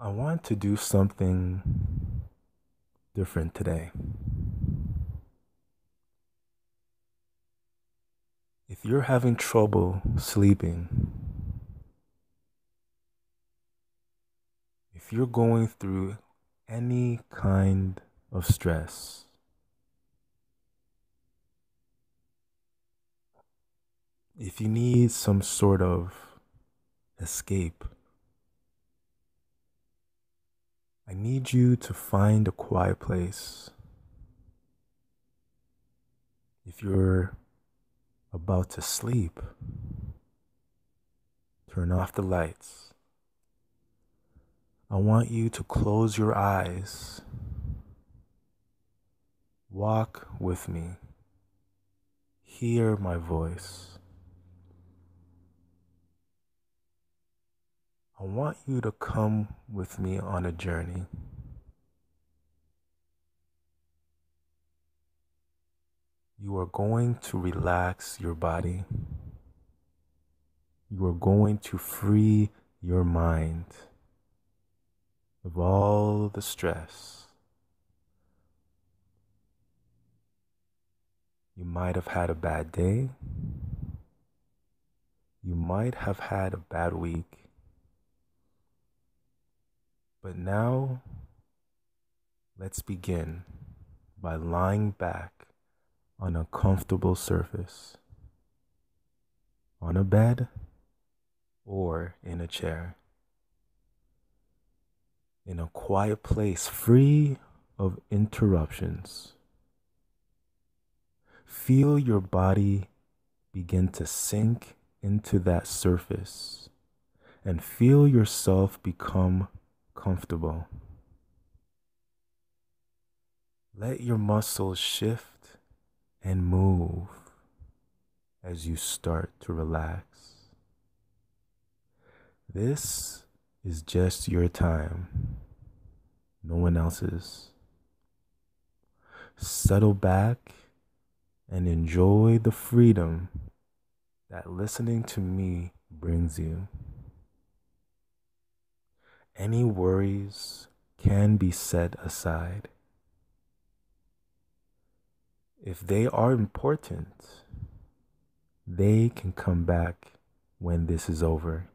I want to do something different today. If you're having trouble sleeping, if you're going through any kind of stress, if you need some sort of escape, I need you to find a quiet place. If you're about to sleep, turn off the lights. I want you to close your eyes. Walk with me. Hear my voice. I want you to come with me on a journey. You are going to relax your body. You are going to free your mind of all the stress. You might have had a bad day. You might have had a bad week. But now, let's begin by lying back on a comfortable surface, on a bed or in a chair, in a quiet place free of interruptions. Feel your body begin to sink into that surface and feel yourself become comfortable. Let your muscles shift and move as you start to relax. This is just your time, no one else's. Settle back and enjoy the freedom that listening to me brings you. Any worries can be set aside. If they are important, they can come back when this is over.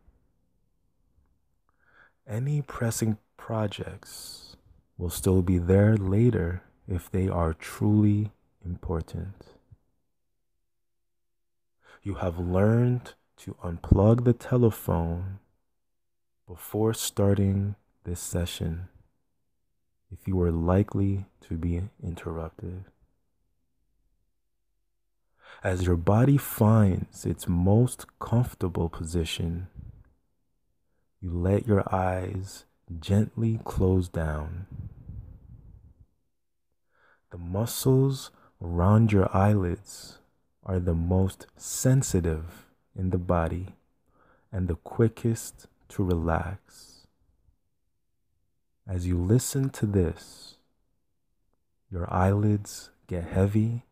Any pressing projects will still be there later if they are truly important. You have learned to unplug the telephone before starting this session if you are likely to be interrupted. As your body finds its most comfortable position, you let your eyes gently close down. The muscles around your eyelids are the most sensitive in the body and the quickest to relax. As you listen to this, your eyelids get heavy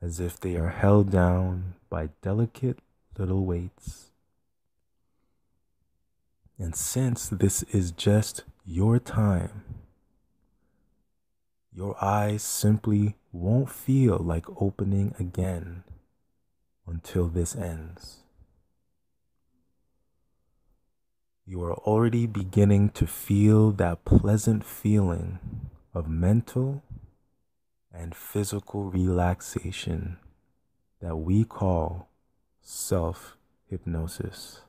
as if they are held down by delicate little weights. And since this is just your time, your eyes simply won't feel like opening again until this ends. You are already beginning to feel that pleasant feeling of mental and physical relaxation that we call self-hypnosis.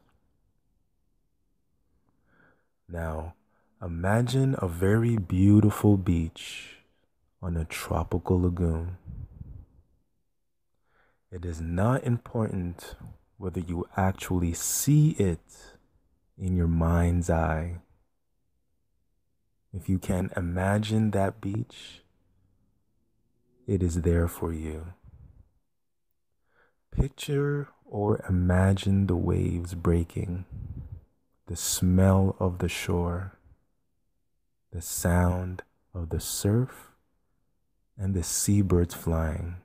Now, imagine a very beautiful beach on a tropical lagoon. It is not important whether you actually see it in your mind's eye. If you can imagine that beach, it is there for you. Picture or imagine the waves breaking, the smell of the shore, the sound of the surf, and the seabirds flying.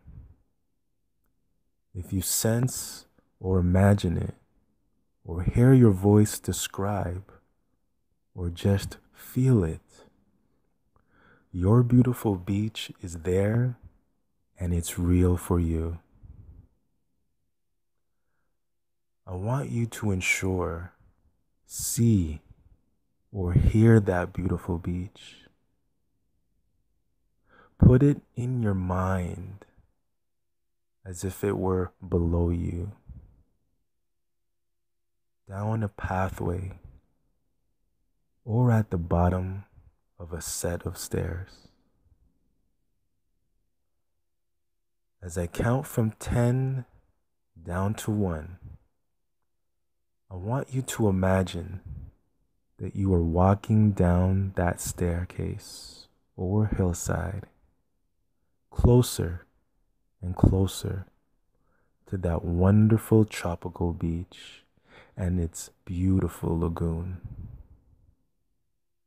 If you sense or imagine it, or hear your voice describe, or just feel it. Your beautiful beach is there and it's real for you. I want you to ensure, see, or hear that beautiful beach. Put it in your mind as if it were below you, down a pathway, or at the bottom of a set of stairs. As I count from 10 down to 1, I want you to imagine that you are walking down that staircase or hillside, closer and closer to that wonderful tropical beach and its beautiful lagoon.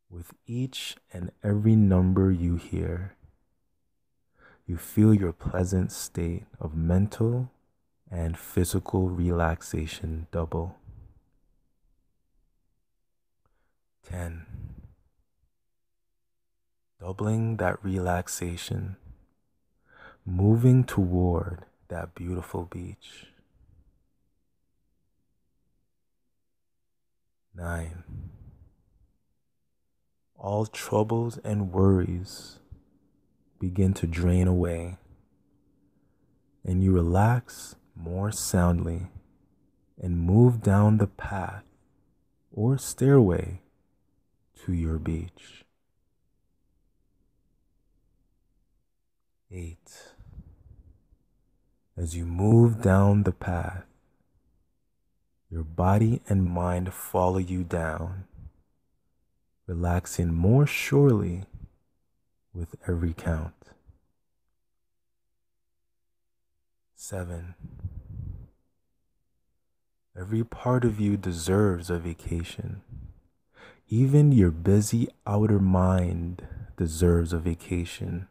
With each and every number you hear, you feel your pleasant state of mental and physical relaxation double. 10. Doubling that relaxation, moving toward that beautiful beach. 9. All troubles and worries begin to drain away, and you relax more soundly and move down the path or stairway to your beach. 8. As you move down the path, your body and mind follow you down, relaxing more surely with every count. 7. Every part of you deserves a vacation. Even your busy outer mind deserves a vacation.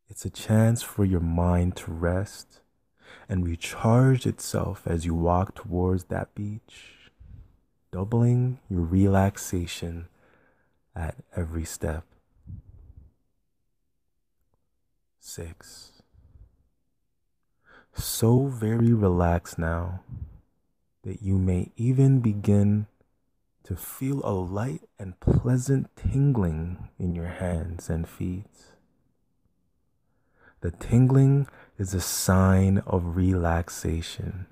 It's a chance for your mind to rest and recharge itself as you walk towards that beach, doubling your relaxation at every step. 6. So very relaxed now that you may even begin to feel a light and pleasant tingling in your hands and feet. The tingling is a sign of relaxation,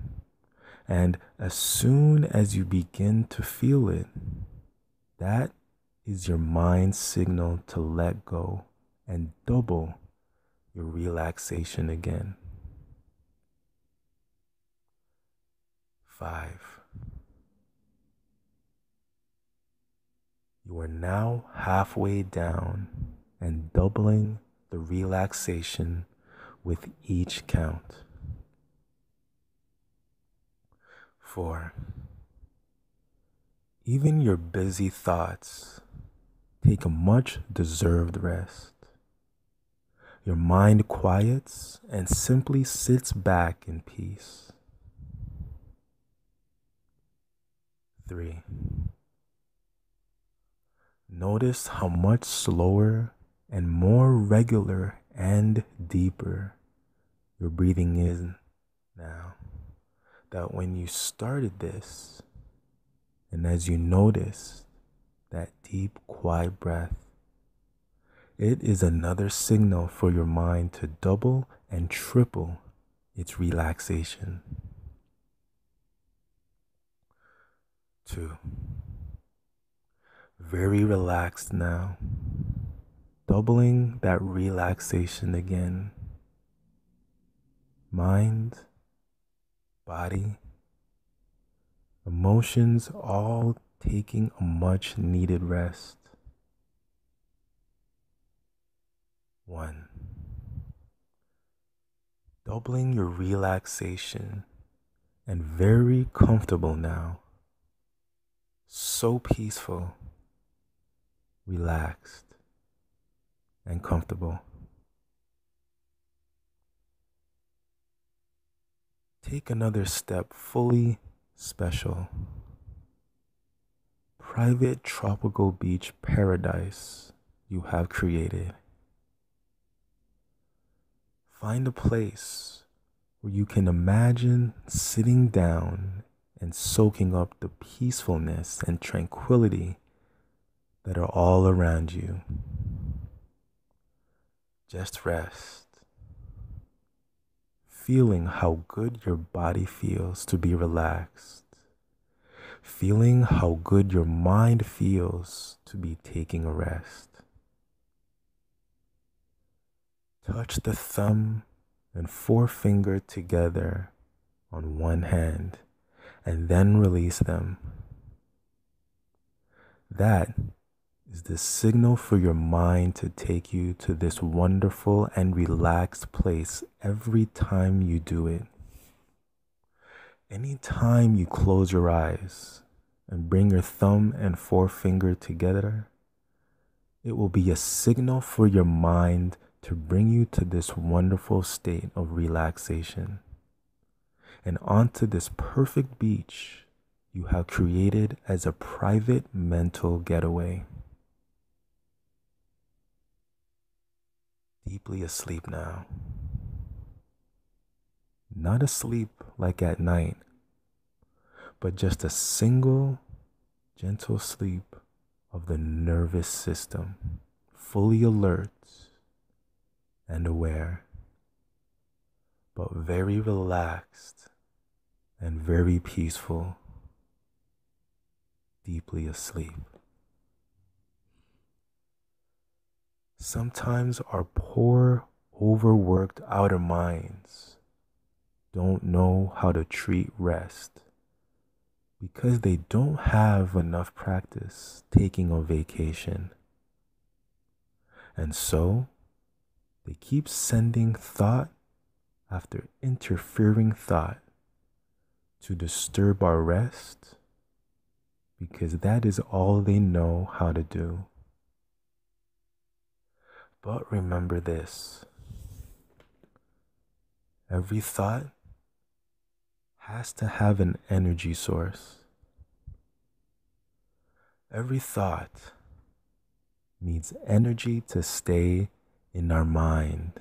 and as soon as you begin to feel it, that is your mind's signal to let go and double your relaxation again. 5. You are now halfway down and doubling the relaxation with each count. 4. Even your busy thoughts take a much deserved rest. Your mind quiets and simply sits back in peace. 3. Notice how much slower and more regular and deeper your breathing is now. That when you started this, and as you notice that deep, quiet breath, it is another signal for your mind to double and triple its relaxation. 2. Very relaxed now, doubling that relaxation again. Mind, body, emotions all taking a much needed rest. 1. Doubling your relaxation and very comfortable now. So peaceful, relaxed, and comfortable. Take another step fully special. private tropical beach paradise you have created. Find a place where you can imagine sitting down and soaking up the peacefulness and tranquility that are all around you. Just rest, feeling how good your body feels to be relaxed, feeling how good your mind feels to be taking a rest. Touch the thumb and forefinger together on one hand and then release them. That is the signal for your mind to take you to this wonderful and relaxed place every time you do it. Anytime you close your eyes and bring your thumb and forefinger together, it will be a signal for your mind to bring you to this wonderful state of relaxation and onto this perfect beach you have created as a private mental getaway. Deeply asleep now. Not asleep like at night, but just a single gentle sleep of the nervous system, fully alert and aware, but very relaxed and very peaceful, deeply asleep. Sometimes our poor, overworked outer minds don't know how to treat rest because they don't have enough practice taking a vacation. And so they keep sending thought after interfering thought to disturb our rest because that is all they know how to do. But remember this: every thought has to have an energy source. Every thought needs energy to stay in our mind.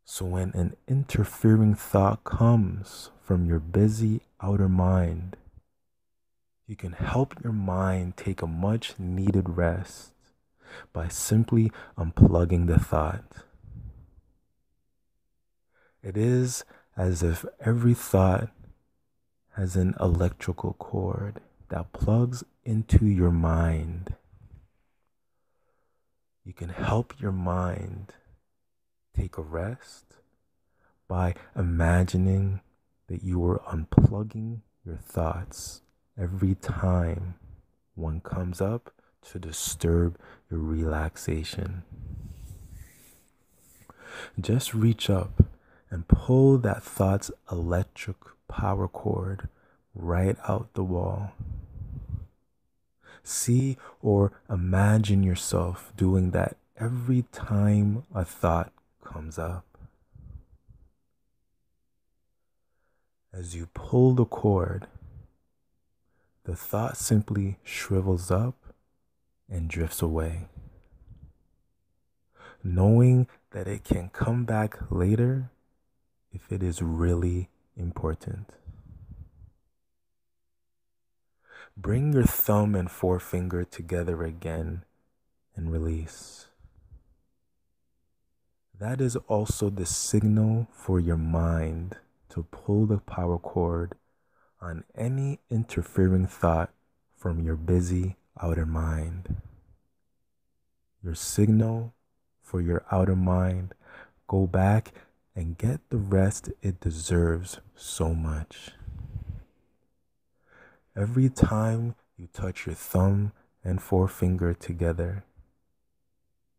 So when an interfering thought comes from your busy outer mind, you can help your mind take a much needed rest by simply unplugging the thought. It is as if every thought has an electrical cord that plugs into your mind. You can help your mind take a rest by imagining that you are unplugging your thoughts every time one comes up to disturb your relaxation. Just reach up and pull that thought's electric power cord right out the wall. See or imagine yourself doing that every time a thought comes up. As you pull the cord, the thought simply shrivels up and drifts away, knowing that it can come back later if it is really important. Bring your thumb and forefinger together again and release. That is also the signal for your mind to pull the power cord on any interfering thought from your busy outer mind. Your signal for your outer mind: go back and get the rest it deserves so much. Every time you touch your thumb and forefinger together,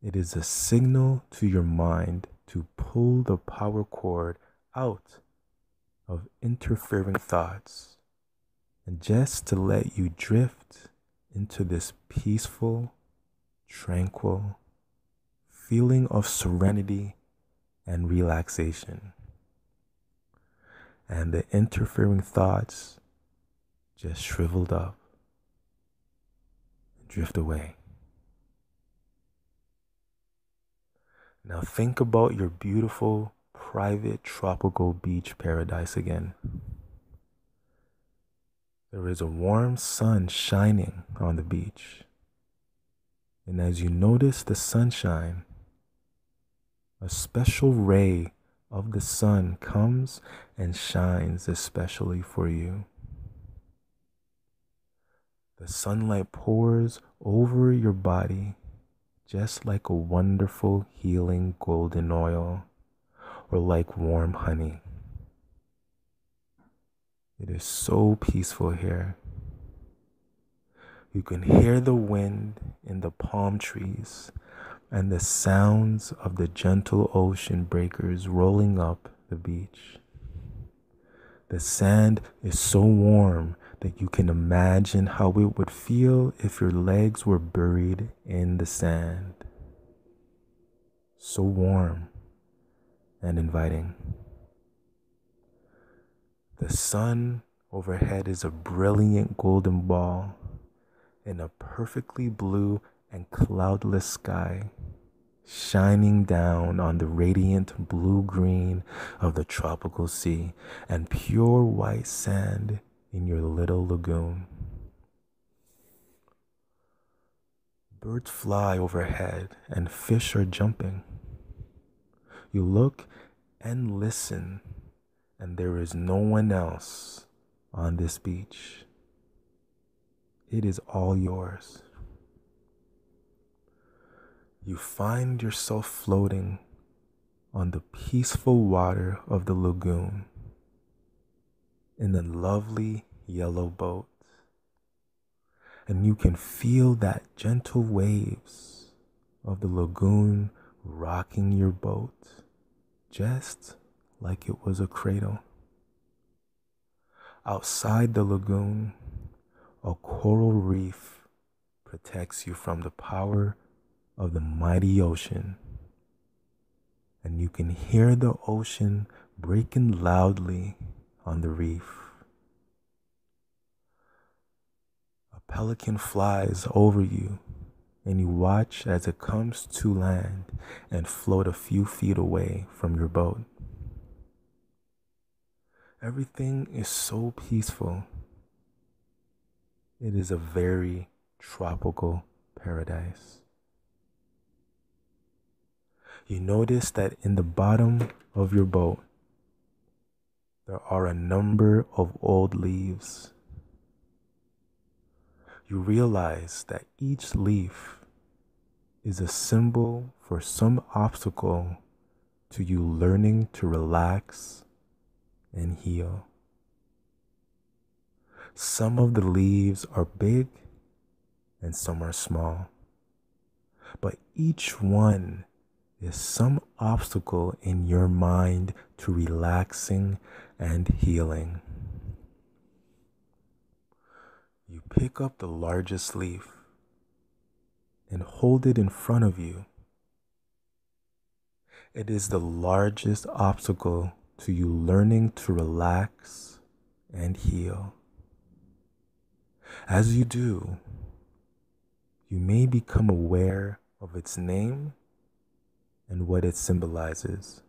it is a signal to your mind to pull the power cord out of interfering thoughts and just to let you drift into this peaceful, tranquil feeling of serenity and relaxation. And the interfering thoughts just shriveled up and drift away. Now think about your beautiful, private, tropical beach paradise again. There is a warm sun shining on the beach. And as you notice the sunshine, a special ray of the sun comes and shines especially for you. The sunlight pours over your body just like a wonderful healing golden oil or like warm honey. It is so peaceful here. You can hear the wind in the palm trees and the sounds of the gentle ocean breakers rolling up the beach. The sand is so warm that you can imagine how it would feel if your legs were buried in the sand. So warm and inviting. The sun overhead is a brilliant golden ball in a perfectly blue and cloudless sky, shining down on the radiant blue-green of the tropical sea and pure white sand in your little lagoon. Birds fly overhead and fish are jumping. You look and listen, and there is no one else on this beach. It is all yours. You find yourself floating on the peaceful water of the lagoon in a lovely yellow boat. And you can feel that gentle waves of the lagoon rocking your boat just like it was a cradle. Outside the lagoon, a coral reef protects you from the power of the mighty ocean, and you can hear the ocean breaking loudly on the reef. A pelican flies over you, and you watch as it comes to land and float a few feet away from your boat. Everything is so peaceful. It is a very tropical paradise. You notice that in the bottom of your boat, there are a number of old leaves. You realize that each leaf is a symbol for some obstacle to you learning to relax and heal. Some of the leaves are big and some are small, but each one is some obstacle in your mind to relaxing and healing. You pick up the largest leaf and hold it in front of you. It is the largest obstacle to you learning to relax and heal. As you do, you may become aware of its name and what it symbolizes.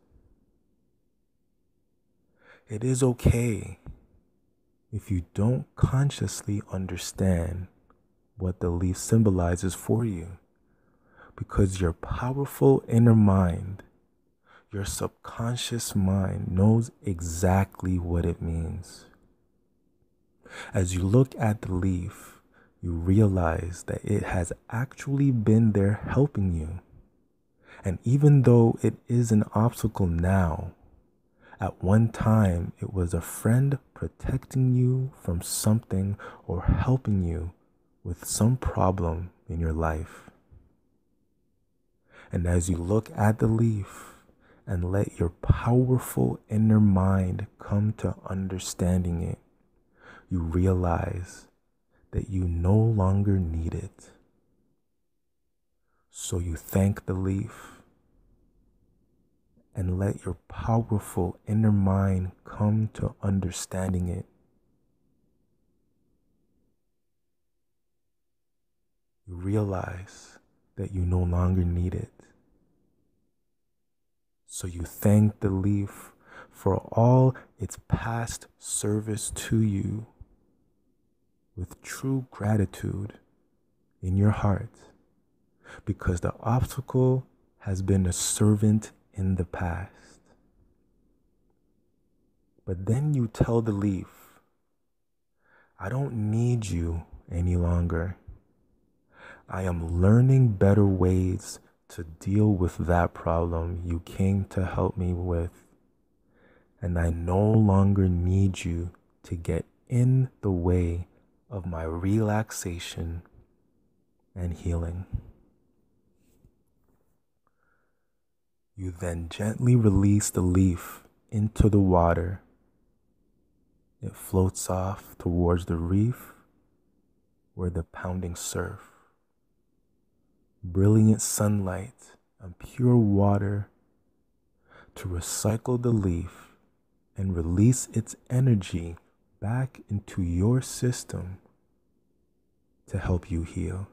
It is okay if you don't consciously understand what the leaf symbolizes for you, because your powerful inner mind, your subconscious mind, knows exactly what it means. As you look at the leaf, you realize that it has actually been there helping you. And even though it is an obstacle now, at one time it was a friend protecting you from something or helping you with some problem in your life. And as you look at the leaf and let your powerful inner mind come to understanding it, you realize that you no longer need it. So you thank the leaf and let your powerful inner mind come to understanding it. You realize that you no longer need it. So you thank the leaf for all its past service to you with true gratitude in your heart, because the obstacle has been a servant in the past. But then you tell the leaf, I don't need you any longer. I am learning better ways to deal with that problem you came to help me with. And I no longer need you to get in the way of my relaxation and healing. You then gently release the leaf into the water. It floats off towards the reef where the pounding surf, brilliant sunlight, and pure water to recycle the leaf and release its energy back into your system to help you heal.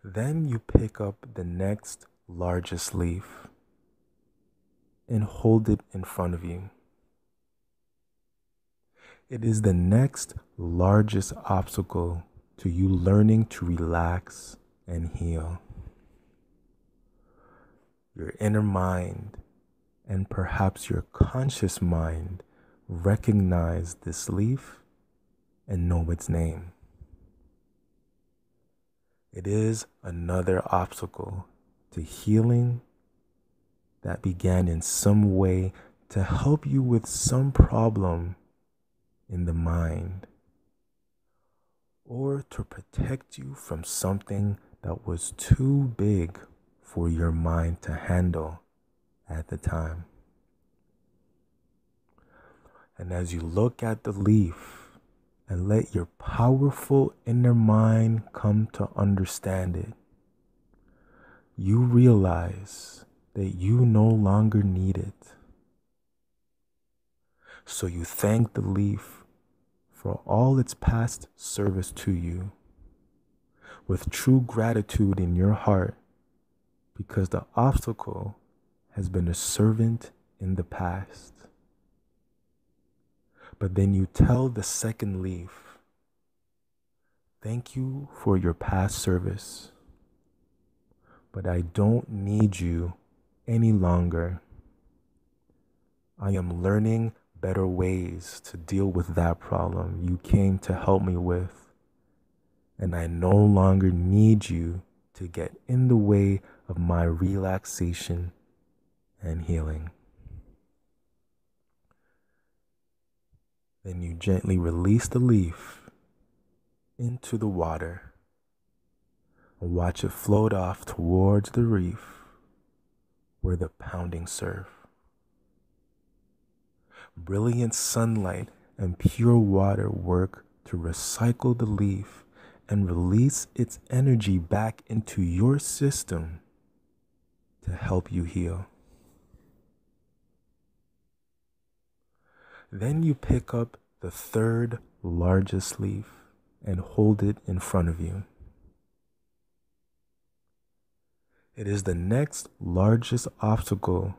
Then you pick up the next largest leaf and hold it in front of you. It is the next largest obstacle to you learning to relax and heal. Your inner mind and perhaps your conscious mind recognize this leaf and know its name. It is another obstacle to healing that began in some way to help you with some problem in the mind, or to protect you from something that was too big for your mind to handle at the time. And as you look at the leaf and let your powerful inner mind come to understand it, you realize that you no longer need it. So you thank the leaf for all its past service to you with true gratitude in your heart, because the obstacle has been a servant in the past. But then you tell the second leaf, thank you for your past service, but I don't need you any longer. I am learning better ways to deal with that problem you came to help me with, and I no longer need you to get in the way of my relaxation and healing. Then you gently release the leaf into the water and watch it float off towards the reef where the pounding surf, brilliant sunlight and pure water work to recycle the leaf and release its energy back into your system to help you heal. Then you pick up the third largest leaf and hold it in front of you. It is the next largest obstacle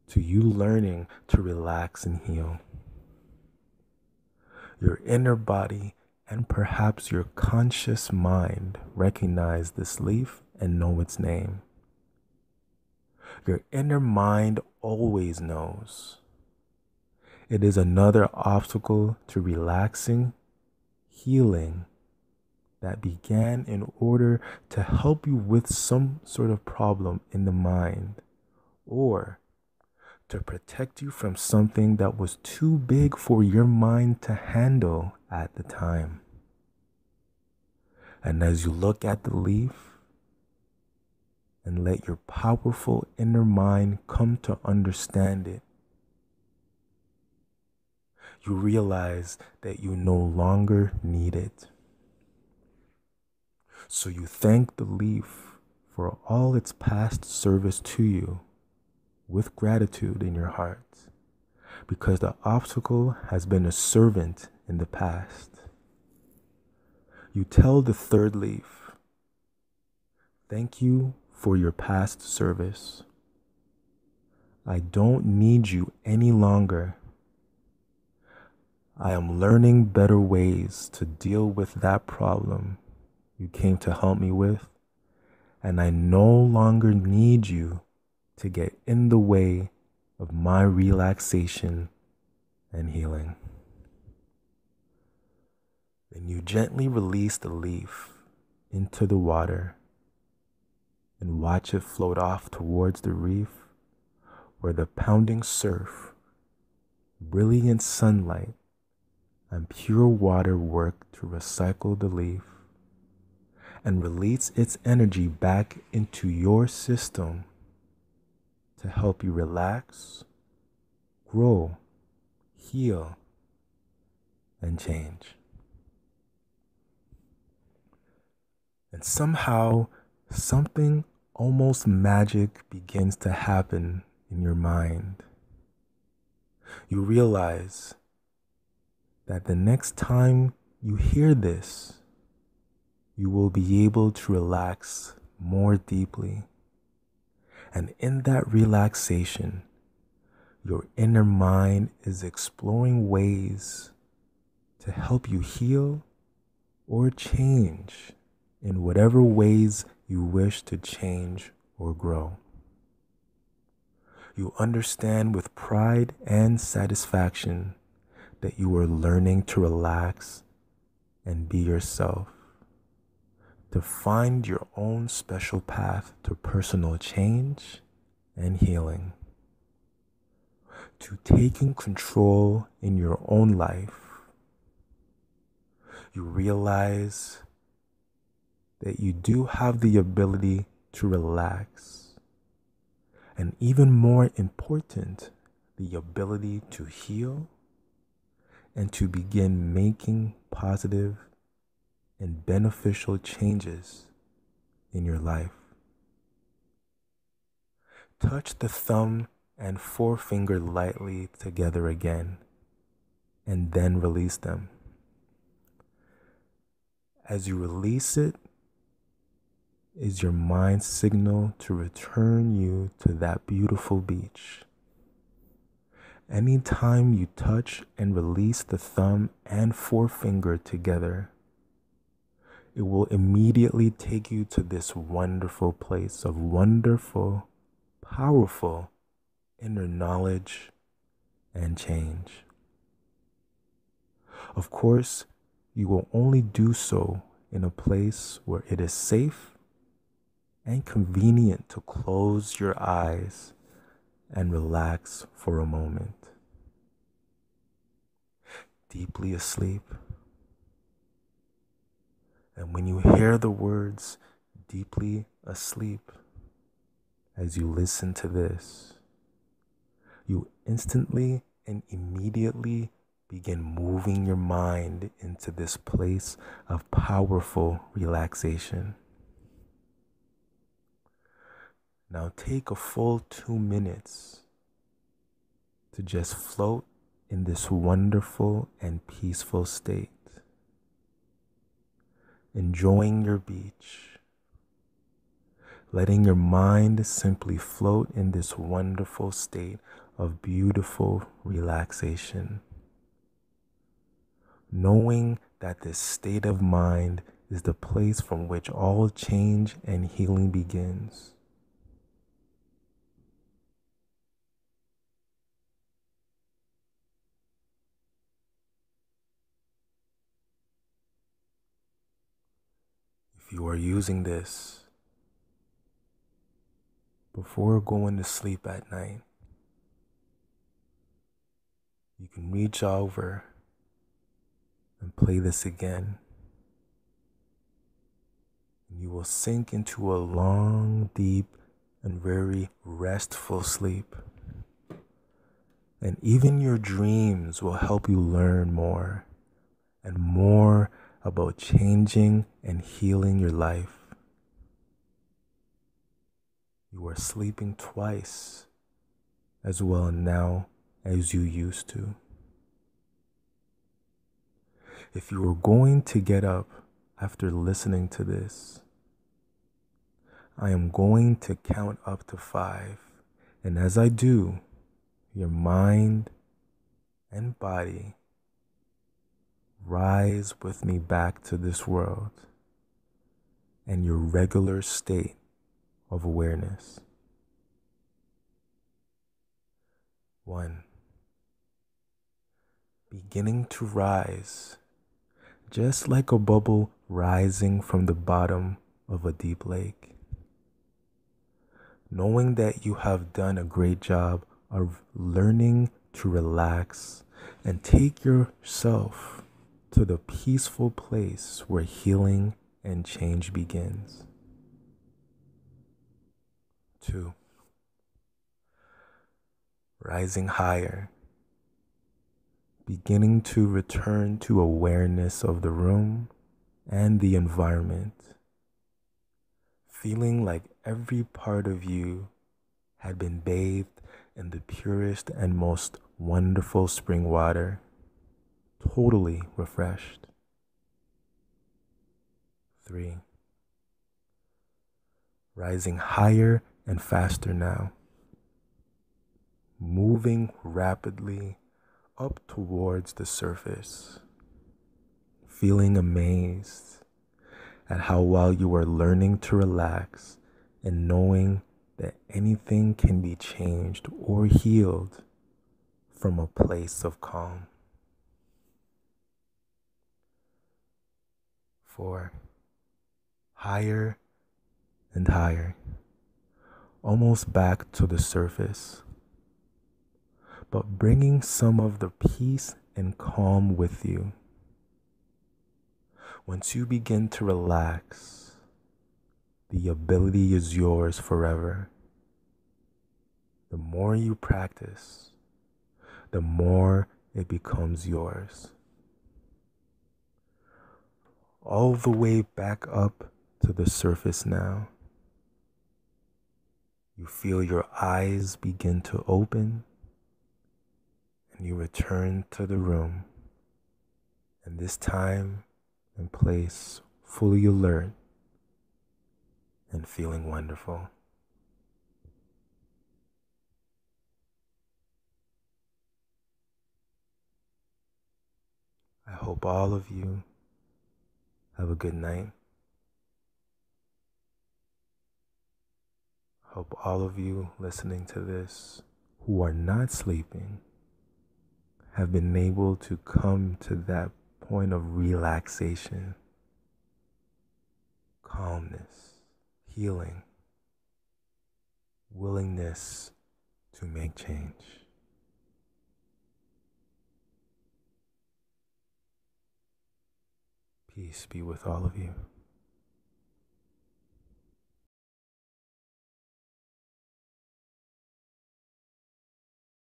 to you learning to relax and heal. Your inner body and perhaps your conscious mind recognize this leaf and know its name. Your inner mind always knows. It is another obstacle to relaxing, healing, that began in order to help you with some sort of problem in the mind, or to protect you from something that was too big for your mind to handle at the time. And as you look at the leaf and let your powerful inner mind come to understand it, you realize that you no longer need it. So you thank the leaf for all its past service to you with gratitude in your heart, because the obstacle has been a servant in the past. You tell the third leaf, thank you for your past service. I don't need you any longer. I am learning better ways to deal with that problem you came to help me with, and I no longer need you to get in the way of my relaxation and healing. Then you gently release the leaf into the water and watch it float off towards the reef where the pounding surf, brilliant sunlight, and pure water work to recycle the leaf and release its energy back into your system to help you relax, grow, heal, and change. And somehow, something almost magic begins to happen in your mind. You realize that the next time you hear this, you will be able to relax more deeply. And in that relaxation, your inner mind is exploring ways to help you heal or change in whatever ways you wish to change or grow. You understand with pride and satisfaction that you are learning to relax and be yourself, to find your own special path to personal change and healing, to taking control in your own life. You realize that you do have the ability to relax, and even more important, the ability to heal and to begin making positive and beneficial changes in your life. Touch the thumb and forefinger lightly together again, and then release them. As you release it, is your mind's signal to return you to that beautiful beach. Anytime you touch and release the thumb and forefinger together, it will immediately take you to this wonderful place of wonderful, powerful inner knowledge and change. Of course, you will only do so in a place where it is safe and convenient to close your eyes and relax for a moment. Deeply asleep. And when you hear the words deeply asleep, as you listen to this, you instantly and immediately begin moving your mind into this place of powerful relaxation. Now take a full 2 minutes to just float in this wonderful and peaceful state, enjoying your beach, letting your mind simply float in this wonderful state of beautiful relaxation, knowing that this state of mind is the place from which all change and healing begins. If you are using this before going to sleep at night, you can reach over and play this again. And you will sink into a long, deep, and very restful sleep. And even your dreams will help you learn more and more about changing and healing your life. You are sleeping twice as well now as you used to. If you are going to get up, after listening to this, I am going to count up to 5. And as I do, your mind and body rise with me back to this world and your regular state of awareness. 1. Beginning to rise, just like a bubble rising from the bottom of a deep lake. Knowing that you have done a great job of learning to relax and take yourself to the peaceful place where healing and change begins. 2. Rising higher, beginning to return to awareness of the room and the environment, feeling like every part of you had been bathed in the purest and most wonderful spring water, totally refreshed. 3. Rising higher and faster now, moving rapidly up towards the surface, feeling amazed at how well you are learning to relax and knowing that anything can be changed or healed from a place of calm. 4. Higher and higher, almost back to the surface, but bringing some of the peace and calm with you. Once you begin to relax, the ability is yours forever. The more you practice, the more it becomes yours. All the way back up to the surface now. You feel your eyes begin to open and you return to the room. And this time and place fully alert and feeling wonderful. I hope all of you have a good night. Hope all of you listening to this who are not sleeping have been able to come to that point of relaxation, calmness, healing, willingness to make change. Peace be with all of you.